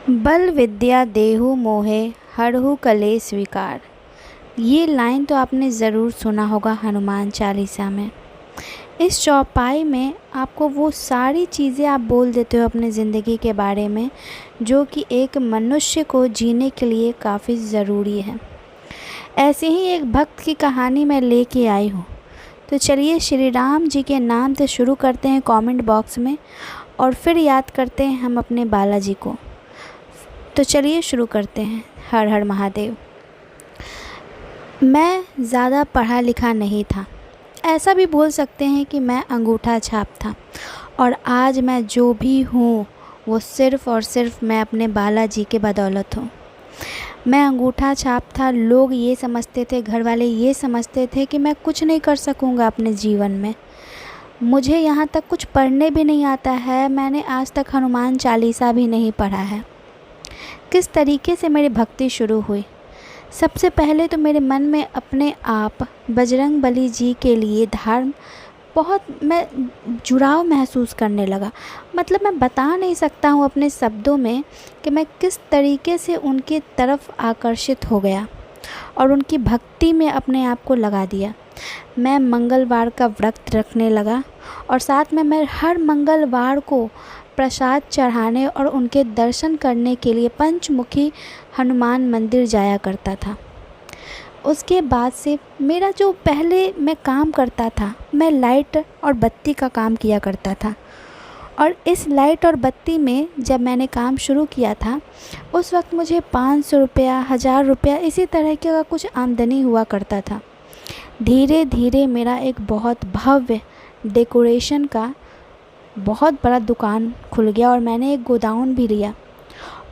बल विद्या देहु मोहे हरहु कलेस विकार। ये लाइन तो आपने ज़रूर सुना होगा हनुमान चालीसा में। इस चौपाई में आपको वो सारी चीज़ें आप बोल देते हो अपने ज़िंदगी के बारे में जो कि एक मनुष्य को जीने के लिए काफ़ी ज़रूरी है। ऐसे ही एक भक्त की कहानी मैं लेके आई हूँ। तो चलिए श्री राम जी के नाम से शुरू करते हैं कमेंट बॉक्स में और फिर याद करते हैं हम अपने बालाजी को। तो चलिए शुरू करते हैं। हर हर महादेव। मैं ज़्यादा पढ़ा लिखा नहीं था, ऐसा भी बोल सकते हैं कि मैं अंगूठा छाप था, और आज मैं जो भी हूँ वो सिर्फ़ और सिर्फ मैं अपने बालाजी के बदौलत हूँ। मैं अंगूठा छाप था। लोग ये समझते थे, घर वाले ये समझते थे कि मैं कुछ नहीं कर सकूँगा अपने जीवन में। मुझे यहाँ तक कुछ पढ़ने भी नहीं आता है। मैंने आज तक हनुमान चालीसा भी नहीं पढ़ा है। किस तरीके से मेरी भक्ति शुरू हुई? सबसे पहले तो मेरे मन में अपने आप बजरंग बली जी के लिए बहुत मैं जुड़ाव महसूस करने लगा। मतलब मैं बता नहीं सकता हूँ अपने शब्दों में कि मैं किस तरीके से उनकी तरफ आकर्षित हो गया और उनकी भक्ति में अपने आप को लगा दिया। मैं मंगलवार का व्रत रखने लगा और साथ में मैं हर मंगलवार को प्रसाद चढ़ाने और उनके दर्शन करने के लिए पंचमुखी हनुमान मंदिर जाया करता था। उसके बाद से मेरा जो पहले मैं काम करता था, मैं लाइट और बत्ती का काम किया करता था, और इस लाइट और बत्ती में जब मैंने काम शुरू किया था उस वक्त मुझे 500 रुपया, 1000 रुपया इसी तरह का कुछ आमदनी हुआ करता था। धीरे धीरे मेरा एक बहुत भव्य डेकोरेशन का बहुत बड़ा दुकान खुल गया और मैंने एक गोडाउन भी लिया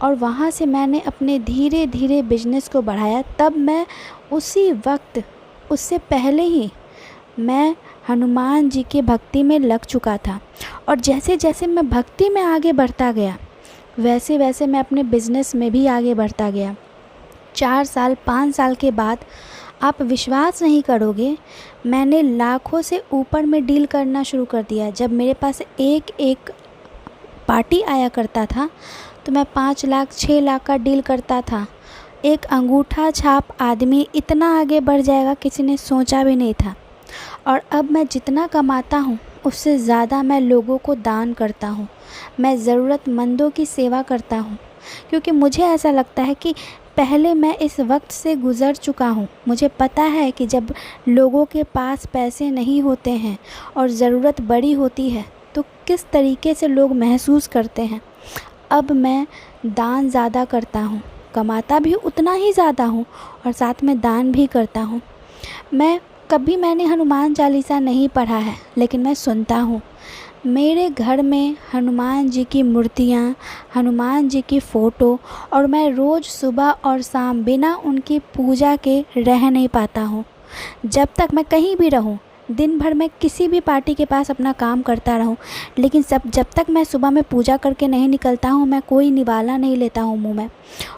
और वहाँ से मैंने अपने धीरे धीरे बिजनेस को बढ़ाया। तब मैं उसी वक्त, उससे पहले ही मैं हनुमान जी के भक्ति में लग चुका था, और जैसे जैसे मैं भक्ति में आगे बढ़ता गया वैसे वैसे मैं अपने बिज़नेस में भी आगे बढ़ता गया। 4 साल 5 साल के बाद आप विश्वास नहीं करोगे, मैंने लाखों से ऊपर में डील करना शुरू कर दिया। जब मेरे पास एक पार्टी आया करता था तो मैं 5 लाख 6 लाख का डील करता था। एक अंगूठा छाप आदमी इतना आगे बढ़ जाएगा किसी ने सोचा भी नहीं था। और अब मैं जितना कमाता हूँ उससे ज़्यादा मैं लोगों को दान करता हूँ, मैं ज़रूरतमंदों की सेवा करता हूँ, क्योंकि मुझे ऐसा लगता है कि पहले मैं इस वक्त से गुज़र चुका हूँ। मुझे पता है कि जब लोगों के पास पैसे नहीं होते हैं और ज़रूरत बड़ी होती है तो किस तरीके से लोग महसूस करते हैं। अब मैं दान ज़्यादा करता हूँ, कमाता भी उतना ही ज़्यादा हूँ और साथ में दान भी करता हूँ। मैंने हनुमान चालीसा नहीं पढ़ा है, लेकिन मैं सुनता हूँ। मेरे घर में हनुमान जी की मूर्तियाँ, हनुमान जी की फ़ोटो, और मैं रोज़ सुबह और शाम बिना उनकी पूजा के रह नहीं पाता हूँ। जब तक मैं कहीं भी रहूँ, दिन भर मैं किसी भी पार्टी के पास अपना काम करता रहूँ, लेकिन जब तक मैं सुबह में पूजा करके नहीं निकलता हूँ, मैं कोई निवाला नहीं लेता हूँ मुँह में।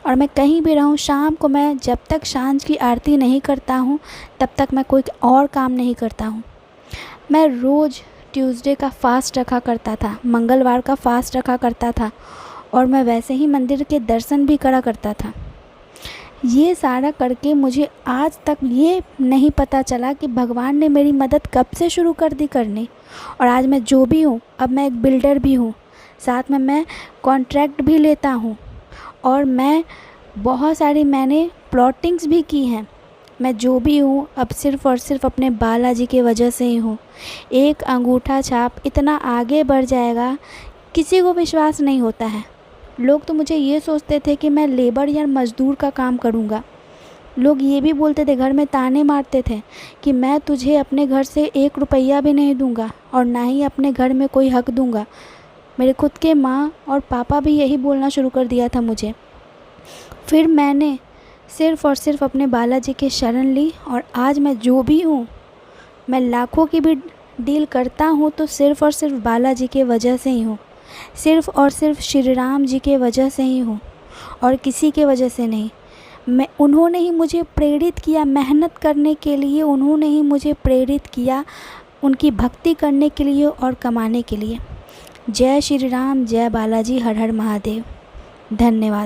और मैं कहीं भी रहूँ, शाम को मैं जब तक सांझ की आरती नहीं करता हूँ तब तक मैं कोई और काम नहीं करता हूँ। मैं रोज़ ट्यूसडे का फ़ास्ट रखा करता था, मंगलवार का फ़ास्ट रखा करता था, और मैं वैसे ही मंदिर के दर्शन भी करा करता था। ये सारा करके मुझे आज तक ये नहीं पता चला कि भगवान ने मेरी मदद कब से शुरू कर दी करनी। और आज मैं जो भी हूँ, अब मैं एक बिल्डर भी हूँ, साथ में मैं कॉन्ट्रैक्ट भी लेता हूँ, और मैं बहुत सारी मैंने प्लॉटिंग्स भी की हैं। मैं जो भी हूँ अब सिर्फ़ और सिर्फ अपने बालाजी की वजह से ही हूँ। एक अंगूठा छाप इतना आगे बढ़ जाएगा किसी को विश्वास नहीं होता है। लोग तो मुझे ये सोचते थे कि मैं लेबर या मज़दूर का काम करूँगा। लोग ये भी बोलते थे, घर में ताने मारते थे कि मैं तुझे अपने घर से 1 रुपया भी नहीं दूँगा और ना ही अपने घर में कोई हक दूँगा। मेरे खुद के माँ और पापा भी यही बोलना शुरू कर दिया था मुझे। फिर मैंने सिर्फ़ और सिर्फ अपने बालाजी की शरण ली, और आज मैं जो भी हूँ, मैं लाखों की भी डील करता हूँ तो सिर्फ़ और सिर्फ बालाजी के वजह से ही हूँ। सिर्फ़ और सिर्फ श्री राम जी के वजह से ही हूँ और किसी के वजह से नहीं। उन्होंने ही मुझे प्रेरित किया मेहनत करने के लिए, उन्होंने ही मुझे प्रेरित किया उनकी भक्ति करने के लिए और कमाने के लिए। जय श्री राम, जय बालाजी, हर हर महादेव। धन्यवाद।